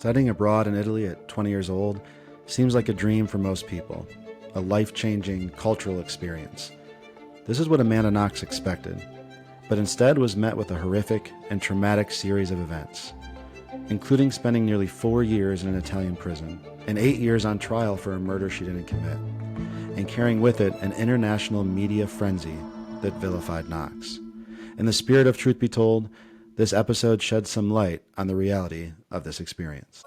Studying abroad in Italy at 20 years old seems like a dream for most people, a life-changing cultural experience. This is what Amanda Knox expected, but instead was met with a horrific and traumatic series of events, including spending nearly 4 years in an Italian prison and 8 years on trial for a murder she didn't commit, and carrying with it an international media frenzy that vilified Knox. In the spirit of truth be told, this episode sheds some light on the reality of this experience.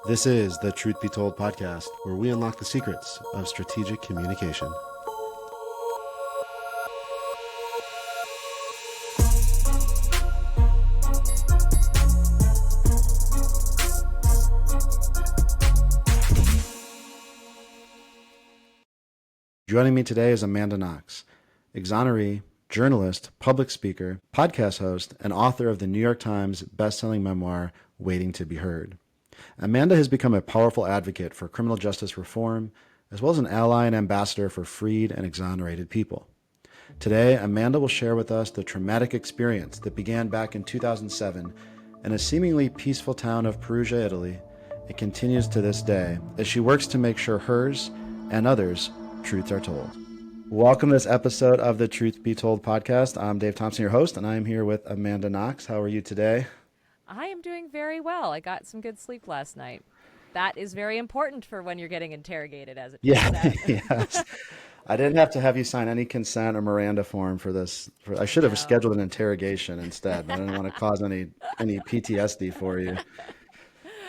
This is the Truth Be Told podcast, where we unlock the secrets of strategic communication. Joining me today is Amanda Knox, exoneree, journalist, public speaker, podcast host, and author of the New York Times best-selling memoir, Waiting to Be Heard. Amanda has become a powerful advocate for criminal justice reform, as well as an ally and ambassador for freed and exonerated people. Today, Amanda will share with us the traumatic experience that began back in 2007 in a seemingly peaceful town of Perugia, Italy, and continues to this day as she works to make sure hers and others' truths are told. Welcome to this episode of the Truth Be Told podcast. I'm Dave Thompson, your host, and I am here with Amanda Knox. How are you today? I am doing very well. I got some good sleep last night. That is very important for when you're getting interrogated, as it turns out. Yes. I didn't have to have you sign any consent or Miranda form for this. I should have scheduled an interrogation instead, but I didn't want to cause any PTSD for you.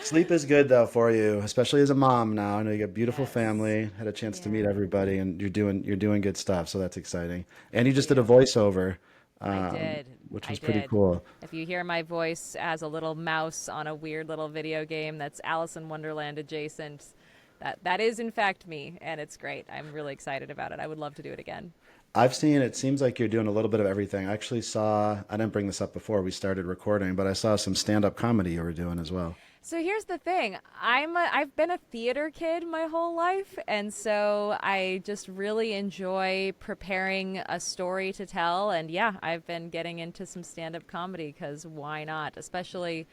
Sleep is good though for you, especially as a mom now. I know you got a beautiful Yes. family, had a chance to meet everybody, and you're doing good stuff, so that's exciting. And you Thank just did a you. voiceover, I did. which I was pretty did. cool. If you hear my voice as a little mouse on a weird little video game that's Alice in Wonderland adjacent, that is in fact me, and it's great. I'm really excited about it. I would love to do it again. I've seen, it seems like you're doing a little bit of everything. I actually saw, I didn't bring this up before we started recording, but I saw some stand-up comedy you were doing as well. So here's the thing. I've been a theater kid my whole life, and so I just really enjoy preparing a story to tell. And yeah, I've been getting into some stand-up comedy because why not? Especially,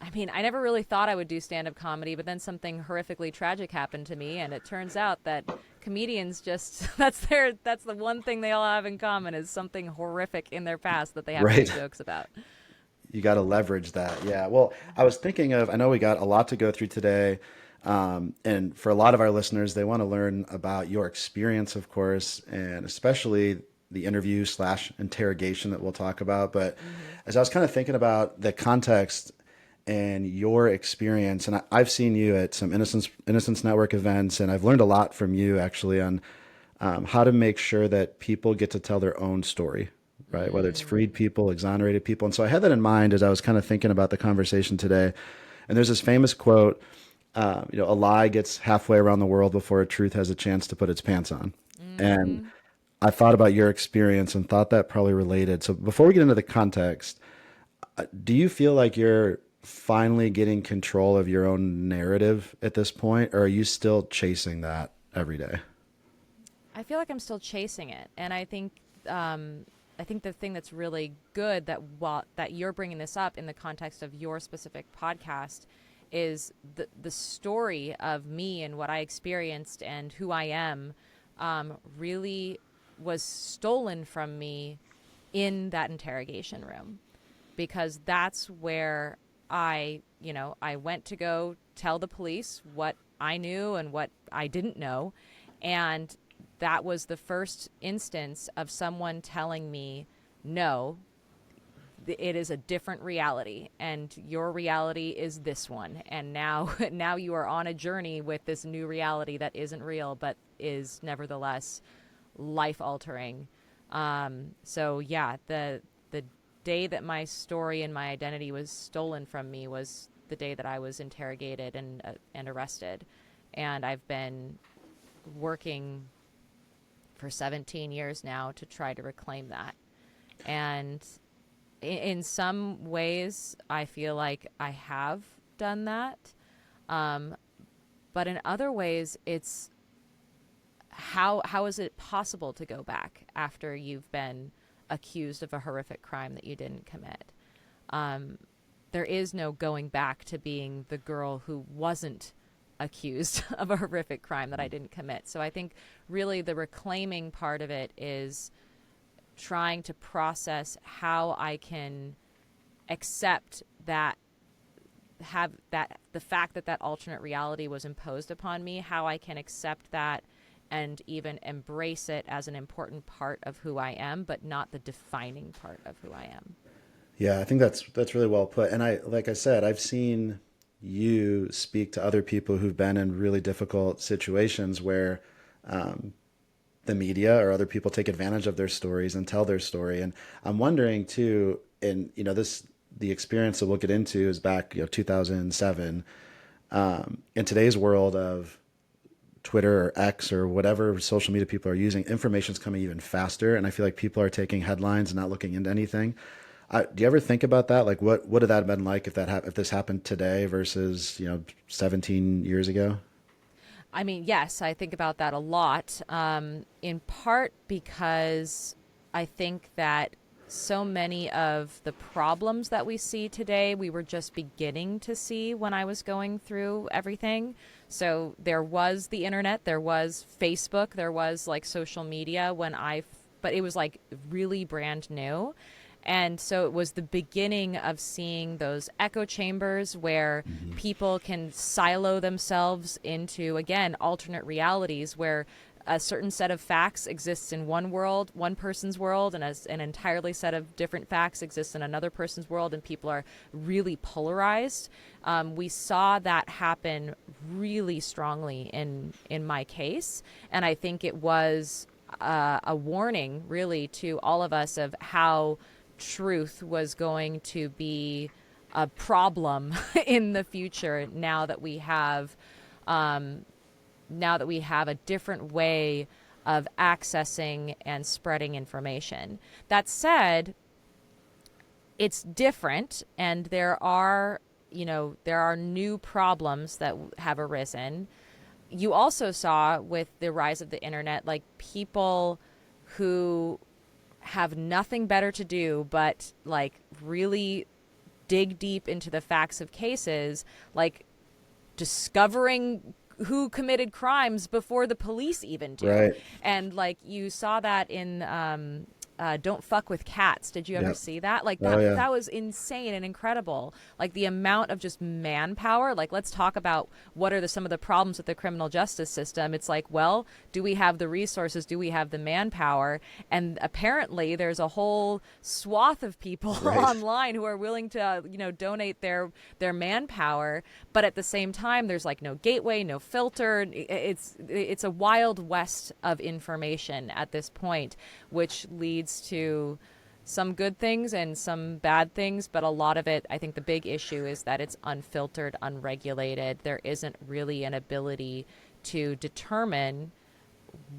I mean, I never really thought I would do stand-up comedy, but then something horrifically tragic happened to me, and it turns out that comedians just that's the one thing they all have in common is something horrific in their past that they have to Right. make jokes about. You got to leverage that. Yeah. Well, I was thinking of, I know we got a lot to go through today. And for a lot of our listeners, they want to learn about your experience, of course, and especially the interview slash interrogation that we'll talk about. But as I was kind of thinking about the context and your experience, and I've seen you at some Innocence Network events, and I've learned a lot from you actually on how to make sure that people get to tell their own story, right? Whether it's freed people, exonerated people. And so I had that in mind as I was kind of thinking about the conversation today. And there's this famous quote, a lie gets halfway around the world before a truth has a chance to put its pants on. And Mm-hmm. I thought about your experience and thought that probably related. So before we get into the context, do you feel like you're finally getting control of your own narrative at this point, or are you still chasing that every day? I feel like I'm still chasing it, and I think the thing that's really good that you're bringing this up in the context of your specific podcast is the story of me and what I experienced and who I am really was stolen from me in that interrogation room, because that's where I went to go tell the police what I knew and what I didn't know, and that was the first instance of someone telling me, no, it is a different reality, and your reality is this one. And now, now you are on a journey with this new reality that isn't real, but is nevertheless life altering. So yeah, the day that my story and my identity was stolen from me was the day that I was interrogated and arrested, and I've been working for 17 years now to try to reclaim that. And in some ways, I feel like I have done that. But in other ways, it's how is it possible to go back after you've been accused of a horrific crime that you didn't commit? there is no going back to being the girl who wasn't accused of a horrific crime that I didn't commit. So I think really the reclaiming part of it is trying to process how I can accept that, have that, the fact that that alternate reality was imposed upon me, how I can accept that and even embrace it as an important part of who I am, but not the defining part of who I am. Yeah, I think that's really well put. And like I said, I've seen you speak to other people who've been in really difficult situations where the media or other people take advantage of their stories and tell their story. And I'm wondering too, and this the experience that we'll get into is back 2007. In today's world of Twitter or X or whatever social media people are using, information's coming even faster, and I feel like people are taking headlines and not looking into anything. Do you ever think about that? Like, what would that have been like if if this happened today versus 17 years ago? I mean, yes, I think about that a lot, in part because I think that so many of the problems that we see today, we were just beginning to see when I was going through everything. So there was the internet, there was Facebook, there was like social media but it was like really brand new. And so it was the beginning of seeing those echo chambers where people can silo themselves into, again, alternate realities where a certain set of facts exists in one world, one person's world, and as an entirely set of different facts exists in another person's world, and people are really polarized. We saw that happen really strongly in my case, and I think it was a warning, really, to all of us of how truth was going to be a problem in the future now that we have a different way of accessing and spreading information. That said, it's different, and there are new problems that have arisen. You also saw with the rise of the internet, like people who have nothing better to do but like really dig deep into the facts of cases, like discovering who committed crimes before the police even do. Right. And like you saw that in Don't Fuck with Cats. Did you ever Yep. see that? Like Oh yeah. that was insane and incredible. Like the amount of just manpower. Like let's talk about what are some of the problems with the criminal justice system. It's like, well, do we have the resources? Do we have the manpower? And apparently there's a whole swath of people Right. online who are willing to donate their manpower, but at the same time there's like no gateway, no filter. It's a wild west of information at this point, which leads to some good things and some bad things, but a lot of it, I think the big issue is that it's unfiltered, unregulated. There isn't really an ability to determine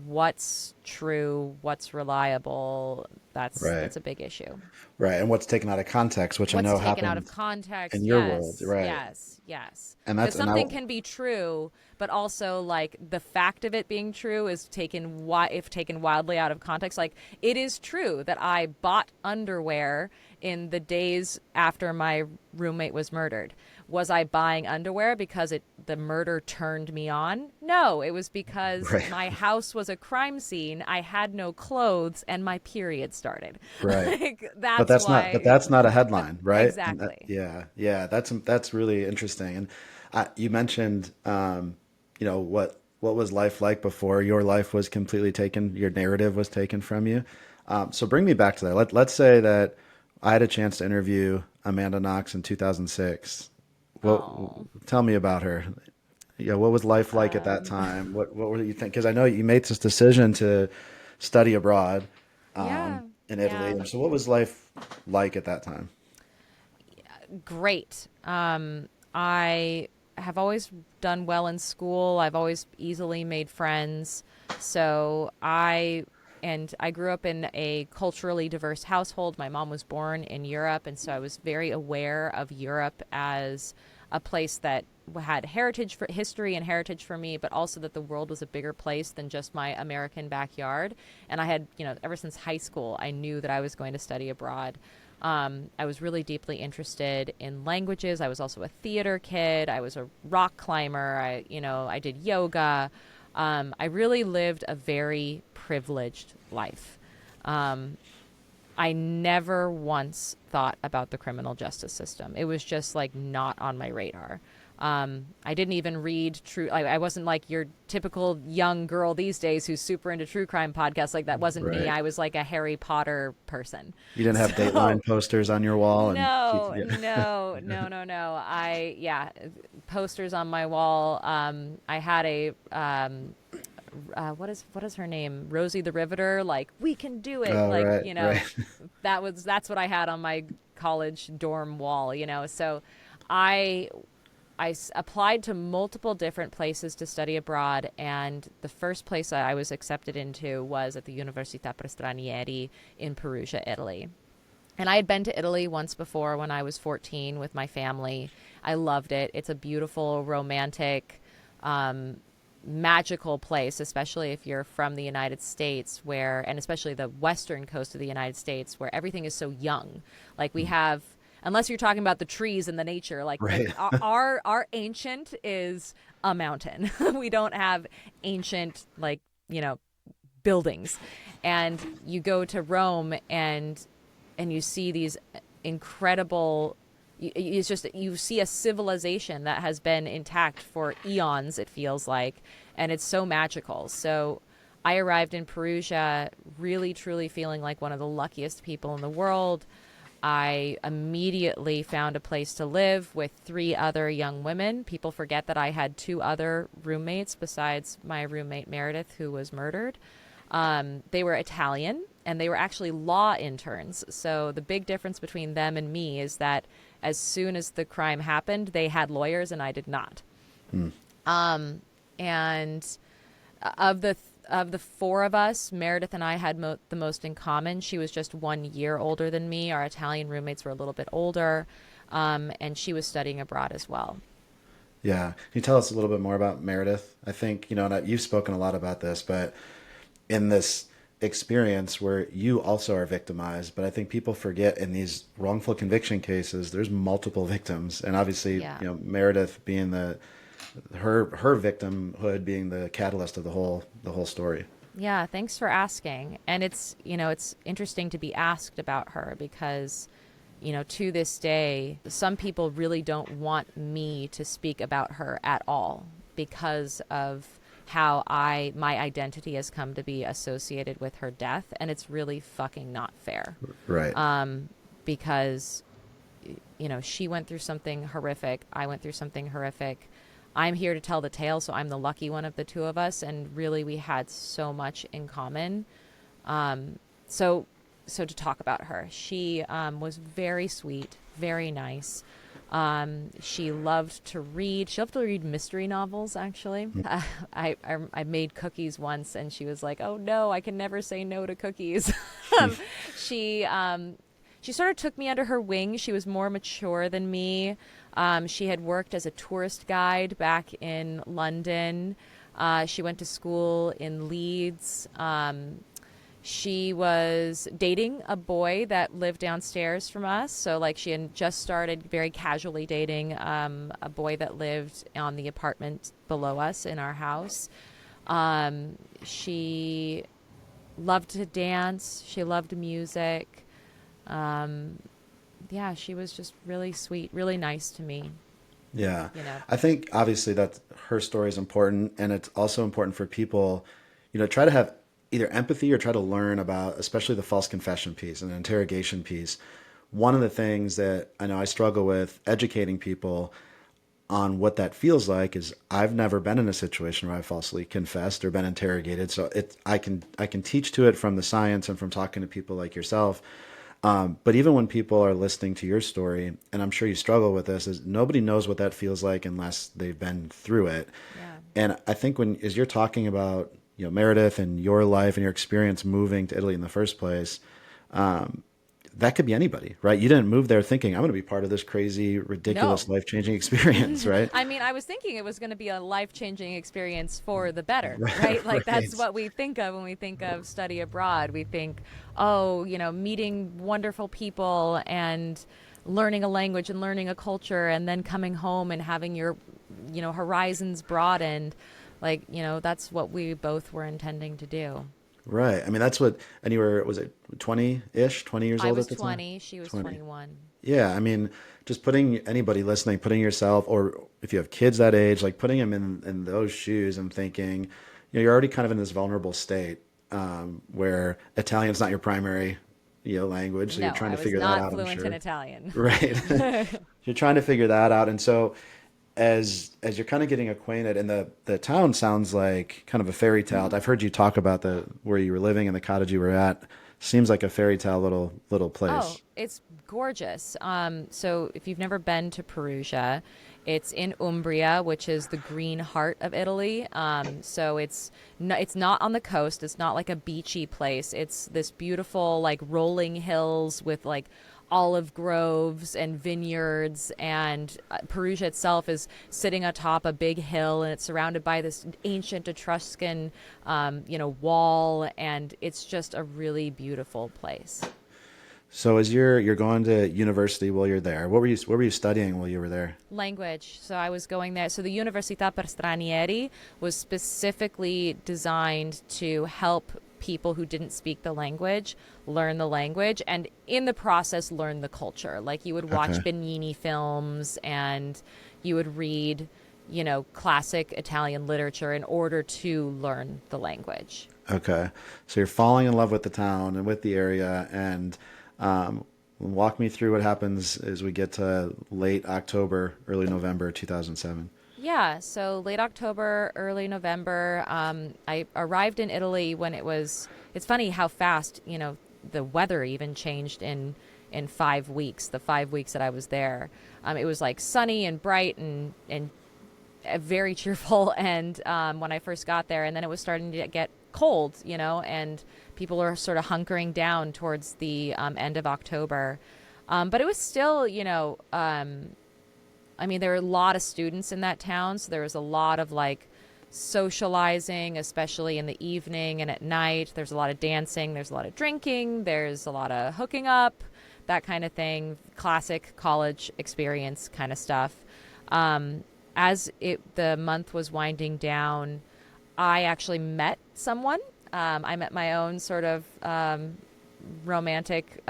what's true, what's reliable. Right. That's a big issue. Right. And what's taken out of context, which I What's know taken out of happened context? in your world. Yes, Right. yes, yes. And Because that's and I something can be true, but also like the fact of it being true is if taken wildly out of context. Like it is true that I bought underwear in the days after my roommate was murdered. Was I buying underwear because the murder turned me on? No, it was because right. my house was a crime scene. I had no clothes and my period started. Right. Like But that's why. that's not a headline, right? And Exactly. yeah, that's really interesting. And you mentioned, what was life like before your life was completely taken, your narrative was taken from you. So bring me back to that. Let's say that I had a chance to interview Amanda Knox in 2006. What Oh. Tell me about her. Yeah, what was life like at that time? What were you think? Because I know you made this decision to study abroad Yeah. in Yeah. Italy. So what was life like at that time? Great. I have always done well in school. I've always easily made friends. So I grew up in a culturally diverse household. My mom was born in Europe, and so I was very aware of Europe as a place that had history and heritage for me, but also that the world was a bigger place than just my American backyard. And I had, ever since high school, I knew that I was going to study abroad. I was really deeply interested in languages. I was also a theater kid. I was a rock climber. I did yoga. I really lived a very privileged life. Um, I never once thought about the criminal justice system. It was just like not on my radar. I didn't even read true. I wasn't like your typical young girl these days who's super into true crime podcasts. Like that wasn't me. Right. I was like a Harry Potter person. You didn't have So Dateline posters on your wall and keep, no, yeah. no, no, no, no. Posters on my wall. I had a what is her name? Rosie the Riveter. Like we can do it. Oh, Like right, right. that's what I had on my college dorm wall. So I applied to multiple different places to study abroad, and the first place I was accepted into was at the Università per Stranieri in Perugia, Italy. And I had been to Italy once before when I was 14 with my family. I loved it. It's a beautiful, romantic, magical place, especially if you're from the United States, and especially the western coast of the United States, where everything is so young. Like we have, unless you're talking about the trees and the nature, like Right. our ancient is a mountain. We don't have ancient buildings, and you go to Rome and you see these incredible. It's just you see a civilization that has been intact for eons. It feels like, and it's so magical. So I arrived in Perugia really, truly feeling like one of the luckiest people in the world. I immediately found a place to live with 3 other young women. People forget that I had 2 other roommates besides my roommate Meredith, who was murdered. They were Italian, and they were actually law interns. So the big difference between them and me is that as soon as the crime happened, they had lawyers, and I did not. Hmm. And of the 4 of us, Meredith and I had the most in common. She was just 1 year older than me. Our Italian roommates were a little bit older, and she was studying abroad as well. Yeah. Can you tell us a little bit more about Meredith? I think, and you've spoken a lot about this, but in this experience where you also are victimized, but I think people forget in these wrongful conviction cases, there's multiple victims. And obviously, Yeah. Meredith being her victimhood being the catalyst of the whole story. Yeah, thanks for asking. And it's interesting to be asked about her because, to this day, some people really don't want me to speak about her at all because of how my identity has come to be associated with her death, and it's really fucking not fair. Right. Because she went through something horrific, I went through something horrific. I'm here to tell the tale, so I'm the lucky one of the 2 of us, and really we had so much in common. So to talk about her, she was very sweet, very nice. She loved to read. She loved to read mystery novels, actually. I made cookies once, and she was like, "Oh no, I can never say no to cookies." um, she she sort of took me under her wing. She was more mature than me. She had worked as a tourist guide back in London. She went to school in Leeds. She was dating a boy that lived downstairs from us. So, like, she had just started very casually dating a boy that lived on the apartment below us in our house. She loved to dance. She loved music. Yeah, she was just really sweet, really nice to me. Yeah. You know. I think obviously that her story is important, and it's also important for people, try to have either empathy or try to learn about, especially the false confession piece and the interrogation piece. One of the things that I know I struggle with educating people on what that feels like is I've never been in a situation where I falsely confessed or been interrogated. So I can teach to it from the science and from talking to people like yourself. But even when people are listening to your story, and I'm sure you struggle with this, is nobody knows what that feels like unless they've been through it. Yeah. And I think as you're talking about, Meredith and your life and your experience moving to Italy in the first place, that could be anybody, right? You didn't move there thinking I'm going to be part of this crazy, ridiculous, No. life-changing experience, right? I mean, I was thinking it was going to be a life-changing experience for the better, Right, right? Like that's right. what we think of when we think of study abroad. We think, oh, meeting wonderful people and learning a language and learning a culture and then coming home and having your, horizons broadened. Like, that's what we both were intending to do. Right. I mean, that's what, and you were, was it 20-ish, 20 years I old was at the time? 20, she was 20. 21. Yeah. I mean, just putting anybody listening, putting yourself, or if you have kids that age, like putting them in those shoes and thinking, you're already kind of in this vulnerable state where Italian's not your primary, language. So you're No, trying I to was figure that not out, I'm fluent in sure. Italian. Right. You're trying to figure that out. And so as you're kind of getting acquainted, and the town sounds like kind of a fairy tale. I've heard you talk about the where you were living and the cottage you were at. Seems like a fairy tale little Oh, place. it's gorgeous. So if you've never been to Perugia, it's in Umbria, which is the green heart of Italy. So it's not on the coast. It's not like a beachy place. It's this beautiful like rolling hills with like olive groves and vineyards, and Perugia itself is sitting atop a big hill, and it's surrounded by this ancient Etruscan wall, and it's just a really beautiful place. So as you're going to university while you're there, what were you studying while you were there? Language. So I was going there. So the Università per Stranieri was specifically designed to help people who didn't speak the language learn the language, and in the process learn the culture. Like you would watch Okay. Benigni films and you would read, classic Italian literature in order to learn the language. Okay. So you're falling in love with the town and with the area, and walk me through what happens as we get to late October, early November 2007. Yeah, so late October, early November. I arrived in Italy when it's funny how fast, the weather even changed in 5 weeks, the 5 weeks that I was there. It was like sunny and bright and very cheerful. And when I first got there, and then it was starting to get cold, and people are sort of hunkering down towards the end of October. But it was still, I mean, there were a lot of students in that town, so there was a lot of like socializing, especially in the evening and at night. There's a lot of dancing, there's a lot of drinking, there's a lot of hooking up, that kind of thing. Classic college experience kind of stuff. The month was winding down, I actually met someone. I met my own sort of romantic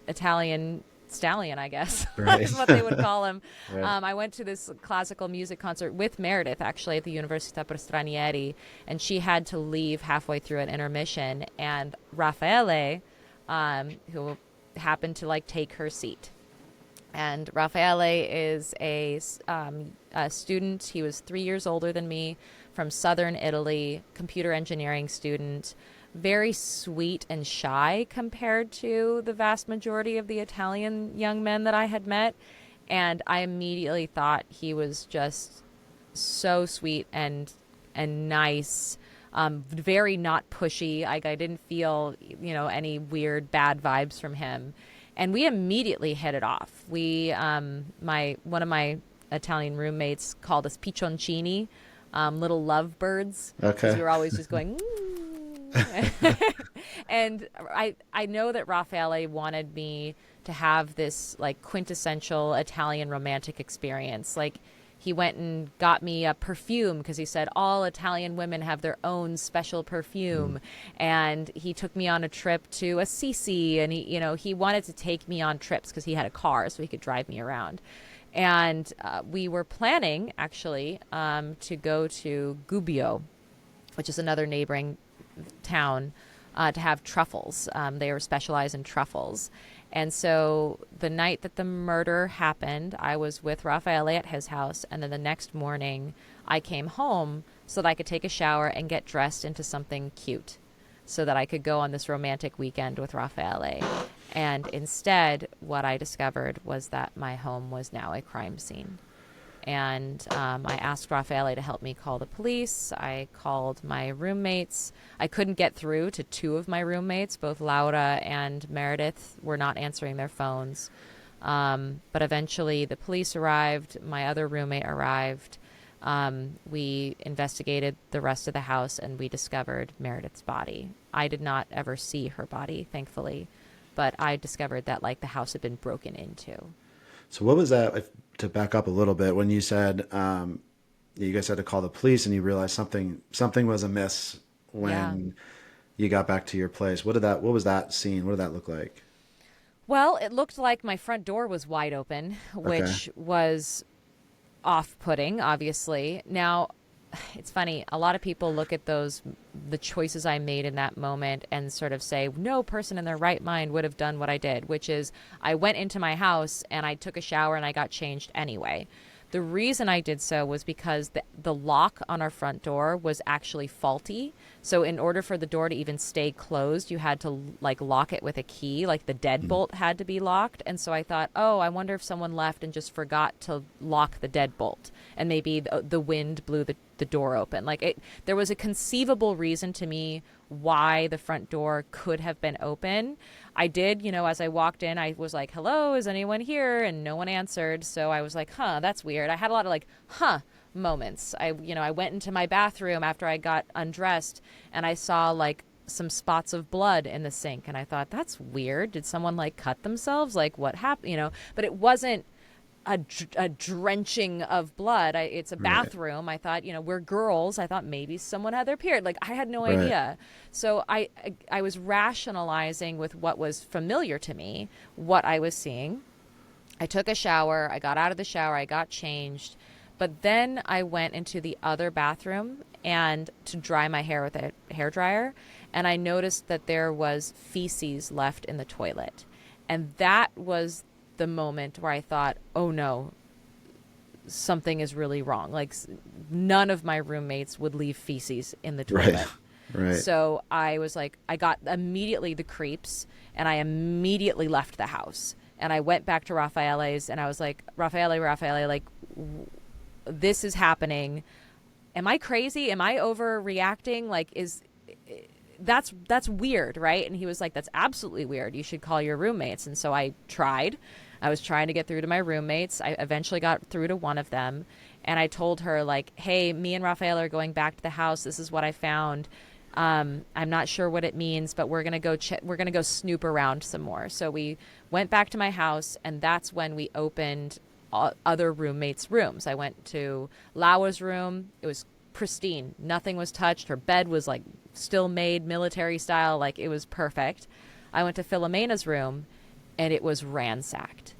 Italian stallion, I guess, Right. is what they would call him. Right. I went to this classical music concert with Meredith, actually, at the Università per Stranieri, and she had to leave halfway through an intermission, and Raffaele, who happened to like take her seat. And Raffaele is a student. He was 3 years older than me, from southern Italy, computer engineering student, very sweet and shy compared to the vast majority of the Italian young men that I had met. And I immediately thought he was just so sweet and nice, very not pushy. Like I didn't feel, any weird bad vibes from him. And we immediately hit it off. One of my Italian roommates called us piccioncini, little lovebirds, because Okay. we were always just going. And I know that Raffaele wanted me to have this like quintessential Italian romantic experience. Like he went and got me a perfume because he said all Italian women have their own special perfume. And he took me on a trip to Assisi, and he wanted to take me on trips because he had a car so he could drive me around. And we were planning actually to go to Gubbio, which is another neighboring town, to have truffles. They were specialized in truffles. And so the night that the murder happened, I was with Raffaele at his house. And then the next morning, I came home so that I could take a shower and get dressed into something cute so that I could go on this romantic weekend with Raffaele. And instead, what I discovered was that my home was now a crime scene. And I asked Raffaele to help me call the police. I called my roommates. I couldn't get through to two of my roommates. Both Laura and Meredith were not answering their phones. But eventually the police arrived. My other roommate arrived. We investigated the rest of the house and we discovered Meredith's body. I did not ever see her body, thankfully, but I discovered that like the house had been broken into. So what was that? To back up a little bit, when you said you guys had to call the police and you realized something was amiss Yeah. when you got back to your place. What was that scene? What did that look like? Well, it looked like my front door was wide open, Okay. which was off-putting, obviously. Now, it's funny. A lot of people look at the choices I made in that moment and sort of say, no person in their right mind would have done what I did, which is I went into my house and I took a shower and I got changed anyway. The reason I did so was because the lock on our front door was actually faulty. So in order for the door to even stay closed, you had to like lock it with a key, like the deadbolt had to be locked. And so I thought, oh, I wonder if someone left and just forgot to lock the deadbolt, and maybe the wind blew the door open. There was a conceivable reason to me why the front door could have been open. I did, as I walked in, I was like, hello, is anyone here? And no one answered. So I was like, huh, that's weird. I had a lot of like, huh moments. I went into my bathroom after I got undressed and I saw like some spots of blood in the sink. And I thought, that's weird. Did someone like cut themselves? Like what happened? But it wasn't a drenching of blood. It's a Right. bathroom. I thought, we're girls. I thought maybe someone had their period. Like I had no Right. idea. So I was rationalizing with what was familiar to me, what I was seeing. I took a shower. I got out of the shower. I got changed. But then I went into the other bathroom and to dry my hair with a hair dryer, and I noticed that there was feces left in the toilet. And that was the moment where I thought, oh no, something is really wrong. Like none of my roommates would leave feces in the Right. toilet. Right. So I was like, I got immediately the creeps and I immediately left the house. And I went back to Raffaele's and I was like, Raffaele, like, this is happening. Am I crazy? Am I overreacting? Like, that's weird, right? And he was like, that's absolutely weird. You should call your roommates. And so I tried. I was trying to get through to my roommates. I eventually got through to one of them. And I told her, like, hey, me and Raphael are going back to the house. This is what I found. I'm not sure what it means, but we're gonna go snoop around some more. So we went back to my house, and that's when we opened other roommates' rooms. I went to Laura's room. It was pristine. Nothing was touched. Her bed was like still made military style. Like it was perfect. I went to Philomena's room and it was ransacked.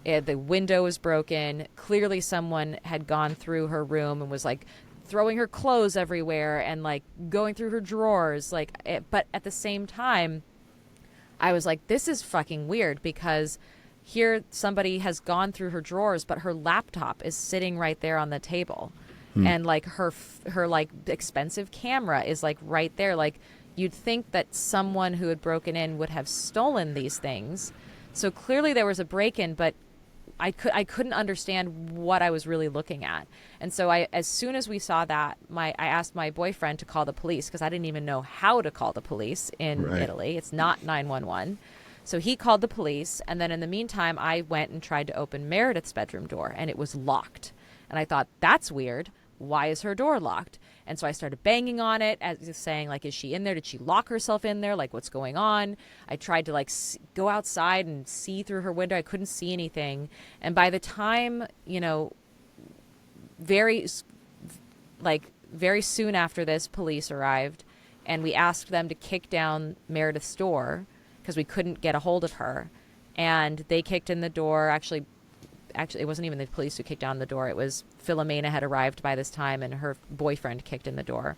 The window was broken. Clearly someone had gone through her room and was like throwing her clothes everywhere and like going through her drawers. But at the same time, I was like, this is fucking weird because here somebody has gone through her drawers, but her laptop is sitting right there on the table. And like her like expensive camera is like right there. Like you'd think that someone who had broken in would have stolen these things. So clearly there was a break-in, but I couldn't understand what I was really looking at. And so as soon as we saw that, I asked my boyfriend to call the police because I didn't even know how to call the police in Right. Italy. It's not 911. So he called the police, and then in the meantime, I went and tried to open Meredith's bedroom door, and it was locked. And I thought, that's weird. Why is her door locked? And so I started banging on it, as saying, like, is she in there? Did she lock herself in there? Like, what's going on? I tried to, like, go outside and see through her window. I couldn't see anything. And by the time, very, very soon after this, police arrived, and we asked them to kick down Meredith's door because we couldn't get a hold of her. And they kicked in the door. Actually, it wasn't even the police who kicked down the door. It was Philomena had arrived by this time, and her boyfriend kicked in the door.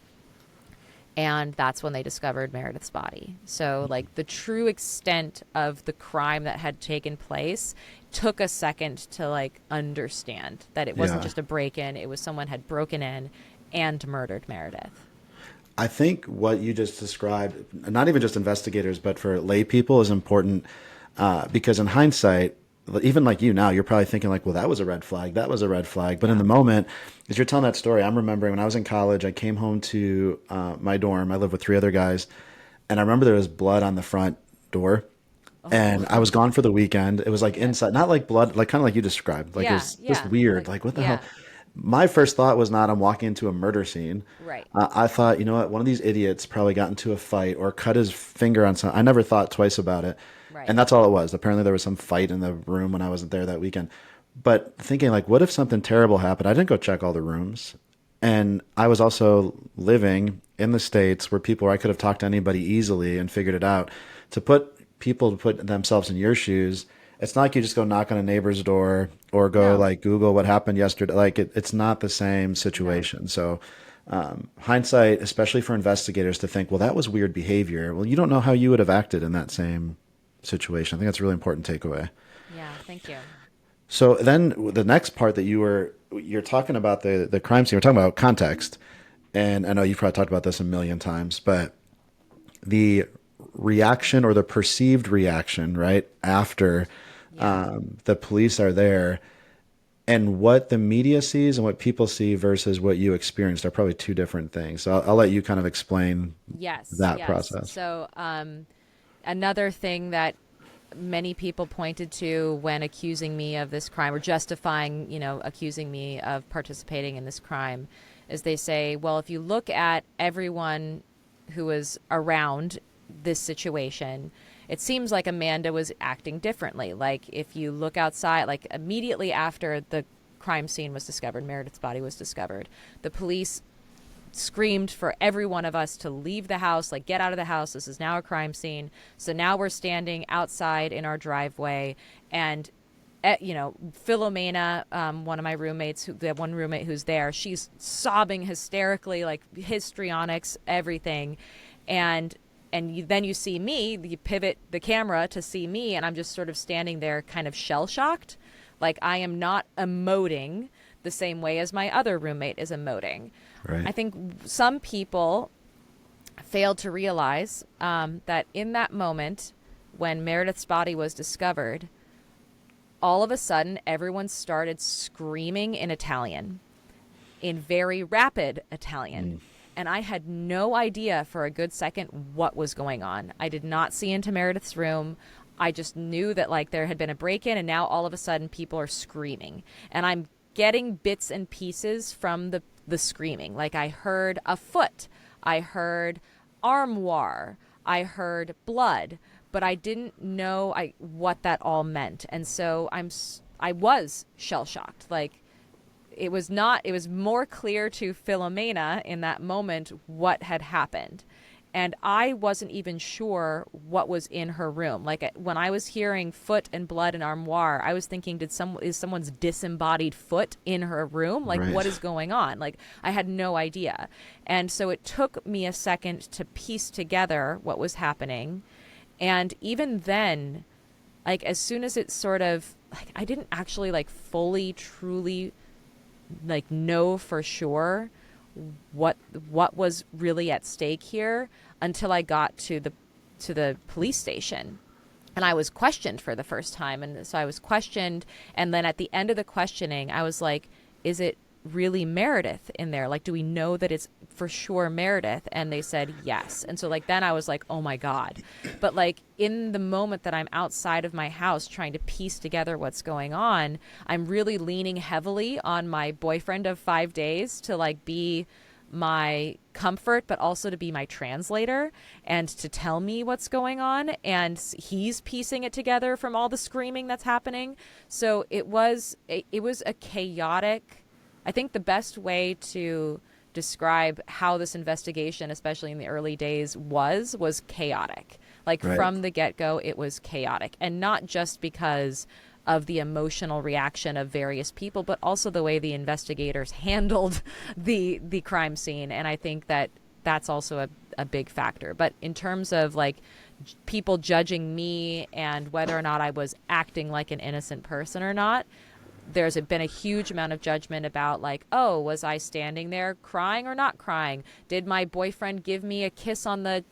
And that's when they discovered Meredith's body. So, like, the true extent of the crime that had taken place took a second to, like, understand that it wasn't Yeah. just a break-in. It was someone had broken in and murdered Meredith. I think what you just described, not even just investigators, but for lay people, is important because in hindsight, even like you now, you're probably thinking like, well, that was a red flag. That was a red flag. But in Yeah. the moment, as you're telling that story, I'm remembering when I was in college, I came home to my dorm. I lived with three other guys, and I remember there was blood on the front door. Oh. And I was gone for the weekend. It was like Yeah. inside, not like blood, like kind of like you described. Like it Yeah. was just Yeah. weird. Like, Like what the hell? yeah. My first thought was not I'm walking into a murder scene. Right. I thought, you know what, one of these idiots probably got into a fight or cut his finger on something. I never thought twice about it. Right. And that's all it was. Apparently there was some fight in the room when I wasn't there that weekend. But thinking like, what if something terrible happened? I didn't go check all the rooms. And I was also living in the States where I could have talked to anybody easily and figured it out. To put themselves in your shoes, it's not like you just go knock on a neighbor's door or go No. like Google what happened yesterday. Like it's not the same No. situation. So hindsight, especially for investigators to think, well, that was weird behavior. Well, you don't know how you would have acted in that same situation. I think that's a really important takeaway. Yeah. Thank you. So then the next part that you're talking about the crime scene. We're talking about context, and I know you've probably talked about this a million times, but the reaction or the perceived reaction right after Yeah. the police are there and what the media sees and what people see versus what you experienced are probably two different things. So I'll let you kind of explain Yes. that Yes. process. So, another thing that many people pointed to when accusing me of this crime or justifying, accusing me of participating in this crime is they say, well, if you look at everyone who was around this situation, it seems like Amanda was acting differently. Like if you look outside, like immediately after the crime scene was discovered, Meredith's body was discovered, the police screamed for every one of us to leave the house, like get out of the house. This is now a crime scene. So now we're standing outside in our driveway and Philomena, one of my roommates, the one roommate who's there, she's sobbing hysterically, like histrionics, everything. Then you see me, you pivot the camera to see me, and I'm just sort of standing there kind of shell-shocked. Like I am not emoting the same way as my other roommate is emoting. Right. I think some people failed to realize that in that moment when Meredith's body was discovered, all of a sudden everyone started screaming in Italian, in very rapid Italian. And I had no idea for a good second what was going on. I did not see into Meredith's room. I just knew that like there had been a break-in and now all of a sudden people are screaming. And I'm getting bits and pieces from the screaming. Like I heard a foot. I heard armoire. I heard blood. But I didn't know what that all meant. And so I was shell-shocked. Like it was more clear to Philomena in that moment what had happened. And I wasn't even sure what was in her room. Like when I was hearing foot and blood and armoire, I was thinking, is someone's disembodied foot in her room? Like Right. what is going on? Like I had no idea. And so it took me a second to piece together what was happening. And even then, like as soon as it sort of like I didn't actually like fully truly like know for sure what was really at stake here until I got to the police station. And I was questioned for the first time. And so I was questioned. And then at the end of the questioning, I was like, is it really Meredith in there? Like, do we know that it's for sure Meredith? And they said yes. And so like then I was like, oh my God. But like in the moment that I'm outside of my house trying to piece together what's going on, I'm really leaning heavily on my boyfriend of 5 days to like be my comfort, but also to be my translator and to tell me what's going on. And he's piecing it together from all the screaming that's happening. So it was a chaotic. I think the best way to describe how this investigation, especially in the early days, was chaotic. Like Right. from the get-go, it was chaotic. And not just because of the emotional reaction of various people, but also the way the investigators handled the crime scene. And I think that that's also a big factor. But in terms of like people judging me and whether or not I was acting like an innocent person or not, there's been a huge amount of judgment about like, oh, was I standing there crying or not crying? Did my boyfriend give me a kiss on the,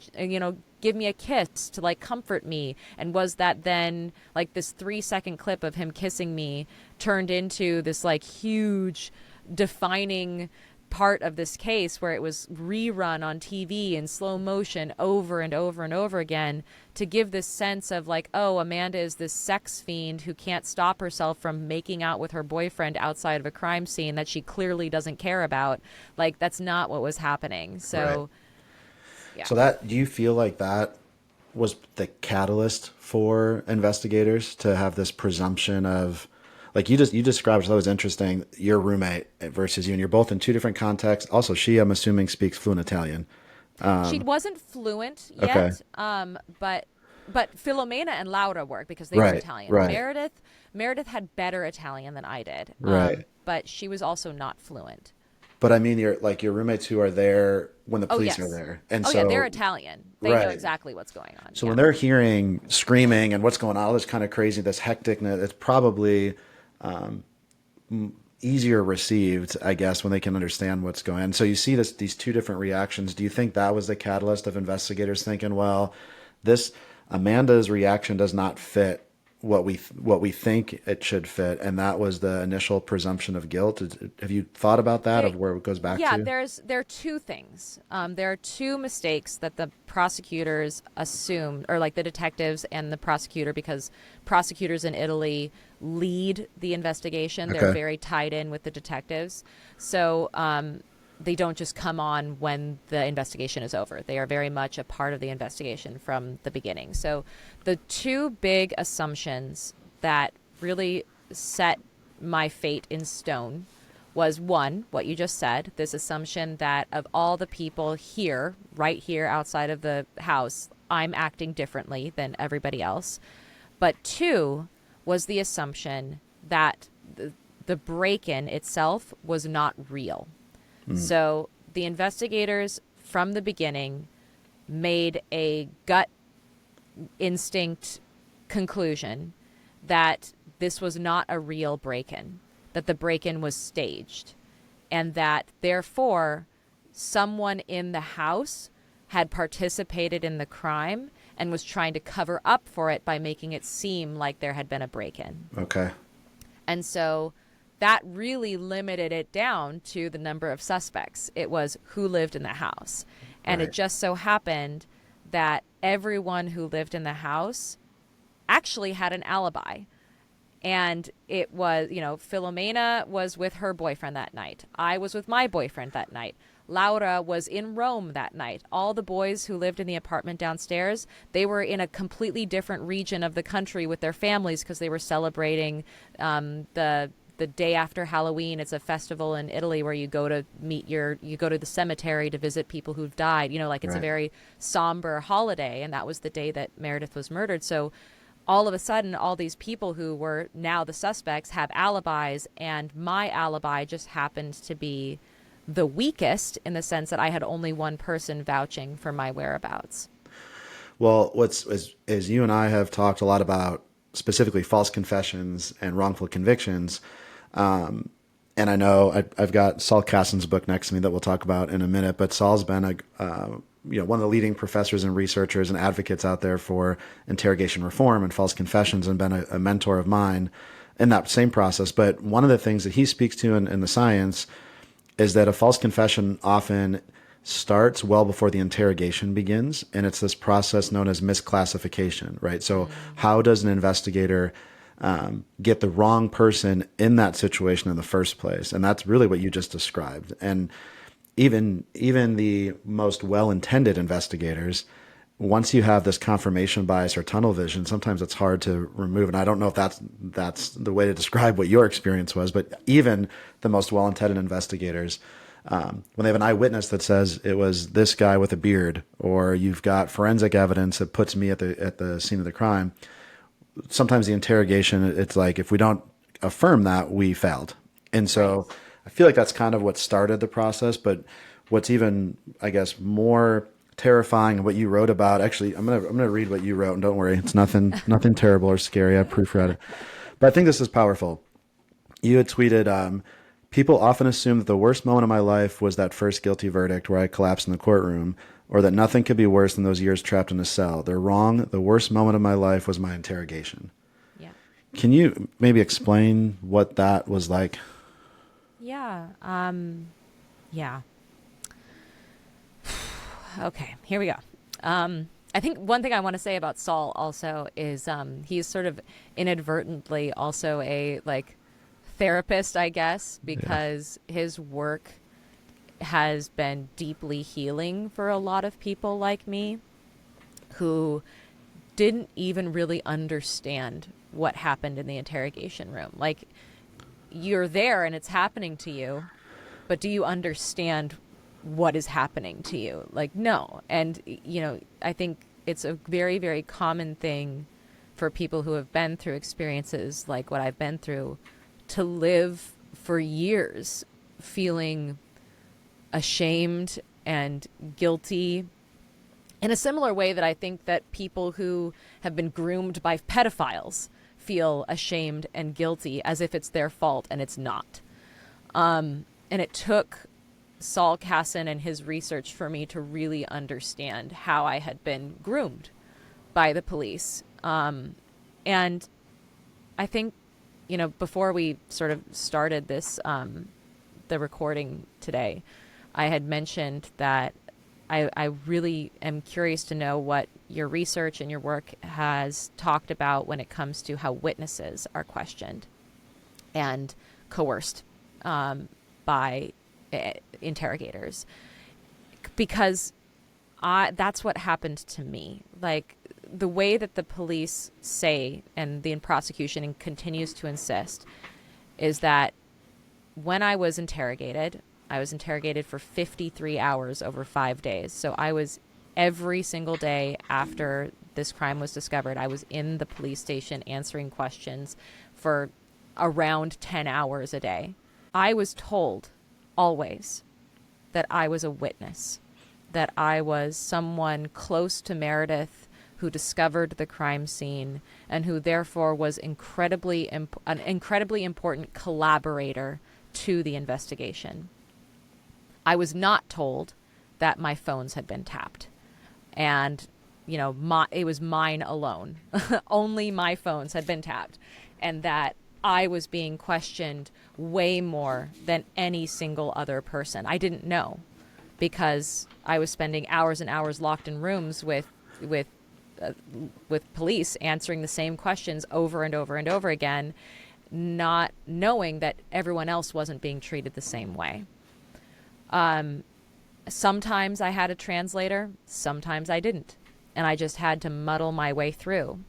give me a kiss to like comfort me? And was that then like this 3-second clip of him kissing me turned into this like huge defining part of this case where it was rerun on TV in slow motion over and over and over again to give this sense of like, oh, Amanda is this sex fiend who can't stop herself from making out with her boyfriend outside of a crime scene that she clearly doesn't care about. Like, that's not what was happening. Right. So, yeah. So that, do you feel like that was the catalyst for investigators to have this presumption of, like you described, which that was interesting, your roommate versus you, and you're both in two different contexts. Also, she, I'm assuming, speaks fluent Italian. She wasn't fluent Okay. yet, but Filomena and Laura were because they were Right. Italian. Right. Meredith had better Italian than I did, Right. but she was also not fluent. But I mean, your roommates who are there when the Oh police yes. are there, and Oh so yeah, they're Italian. They know right. exactly what's going on. So Yeah. when they're hearing screaming and what's going on, all this kind of crazy, this hecticness, it's probably easier received, I guess, when they can understand what's going on. So you see these two different reactions. Do you think that was the catalyst of investigators thinking, well, this Amanda's reaction does not fit what we think it should fit, and that was the initial presumption of guilt? Have you thought about that, There- of where it goes back yeah, to? there are two things. There are two mistakes that the prosecutors assumed, or like the detectives and the prosecutor, because prosecutors in Italy lead the investigation. They're Okay. very tied in with the detectives, so they don't just come on when the investigation is over. They are very much a part of the investigation from the beginning. So the two big assumptions that really set my fate in stone was, one, what you just said, this assumption that of all the people here, right here outside of the house, I'm acting differently than everybody else. But two was the assumption that the break-in itself was not real. So the investigators from the beginning made a gut instinct conclusion that this was not a real break-in, that the break-in was staged, and that therefore someone in the house had participated in the crime and was trying to cover up for it by making it seem like there had been a break-in. Okay. And so that really limited it down to the number of suspects. It was who lived in the house. And Right. it just so happened that everyone who lived in the house actually had an alibi. And it was, Filomena was with her boyfriend that night. I was with my boyfriend that night. Laura was in Rome that night. All the boys who lived in the apartment downstairs, they were in a completely different region of the country with their families because they were celebrating the day after Halloween. It's a festival in Italy where you go to you go to the cemetery to visit people who've died. It's a Right. very somber holiday, and that was the day that Meredith was murdered. So all of a sudden, all these people who were now the suspects have alibis, and my alibi just happened to be the weakest in the sense that I had only one person vouching for my whereabouts. Well, as you and I have talked a lot about specifically false confessions and wrongful convictions, and I know I've got Saul Caston's book next to me that we'll talk about in a minute. But Saul's been one of the leading professors and researchers and advocates out there for interrogation reform and false confessions, and been a mentor of mine in that same process. But one of the things that he speaks to in the science is that a false confession often starts well before the interrogation begins, and it's this process known as misclassification, right? So how does an investigator get the wrong person in that situation in the first place? And that's really what you just described. And even the most well-intended investigators, once you have this confirmation bias or tunnel vision, sometimes it's hard to remove. And I don't know if that's the way to describe what your experience was, but even the most well-intended investigators, when they have an eyewitness that says it was this guy with a beard, or you've got forensic evidence that puts me at the scene of the crime, sometimes the interrogation, it's like, if we don't affirm that, we failed. And so I feel like that's kind of what started the process. But what's even, I guess, more terrifying and what you wrote about, actually, I'm gonna read what you wrote, and don't worry, it's nothing terrible or scary. I proofread it, but I think this is powerful. You had tweeted, people often assume that the worst moment of my life was that first guilty verdict where I collapsed in the courtroom. or that nothing could be worse than those years trapped in a cell. They're wrong. The worst moment of my life was my interrogation. Yeah. Can you maybe explain what that was like? Yeah. Yeah. Okay, here we go. I think one thing I want to say about Saul also is he's sort of inadvertently also a like therapist, I guess, because his work has been deeply healing for a lot of people like me who didn't even really understand what happened in the interrogation room. Like, you're there and it's happening to you, but do you understand what is happening to you? Like, no. And, I think it's a very, very common thing for people who have been through experiences like what I've been through to live for years feeling ashamed and guilty in a similar way that I think that people who have been groomed by pedophiles feel ashamed and guilty as if it's their fault, and it's not. And it took Saul Kassan and his research for me to really understand how I had been groomed by the police. And I think, before we sort of started this, the recording today, I had mentioned that I really am curious to know what your research and your work has talked about when it comes to how witnesses are questioned and coerced by interrogators, because that's what happened to me. Like, the way that the police say, and the prosecution continues to insist, is that when I was interrogated for 53 hours over 5 days. So I was, every single day after this crime was discovered, I was in the police station answering questions for around 10 hours a day. I was told always that I was a witness, that I was someone close to Meredith who discovered the crime scene and who therefore was an incredibly important collaborator to the investigation. I was not told that my phones had been tapped, and it was mine alone. Only my phones had been tapped, and that I was being questioned way more than any single other person. I didn't know, because I was spending hours and hours locked in rooms with police answering the same questions over and over and over again, not knowing that everyone else wasn't being treated the same way. Sometimes I had a translator, sometimes I didn't, and I just had to muddle my way through.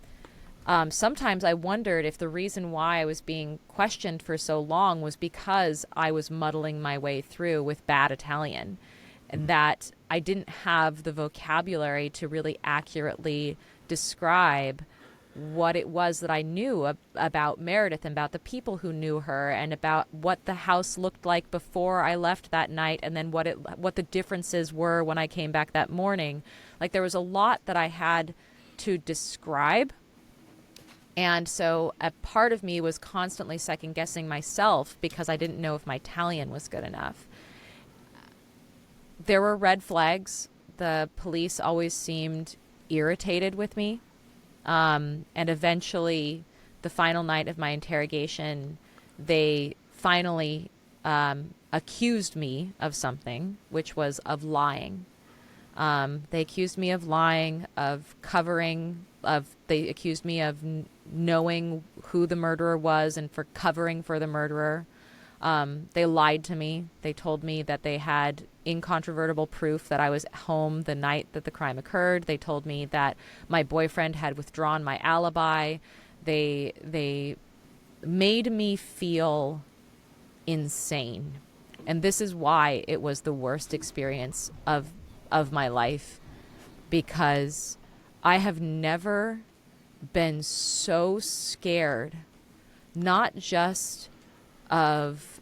Sometimes I wondered if the reason why I was being questioned for so long was because I was muddling my way through with bad Italian, and that I didn't have the vocabulary to really accurately describe what it was that I knew about Meredith and about the people who knew her, and about what the house looked like before I left that night, and then what the differences were when I came back that morning. Like, there was a lot that I had to describe, and so a part of me was constantly second guessing myself because I didn't know if my Italian was good enough. There were red flags. The police always seemed irritated with me. And eventually, the final night of my interrogation, they finally accused me of something, which was of lying. They accused me of lying, of covering, they accused me of knowing who the murderer was and for covering for the murderer. They lied to me. They told me that they had incontrovertible proof that I was home the night that the crime occurred. They told me that my boyfriend had withdrawn my alibi. They made me feel insane. And this is why it was the worst experience of my life, because I have never been so scared, not just of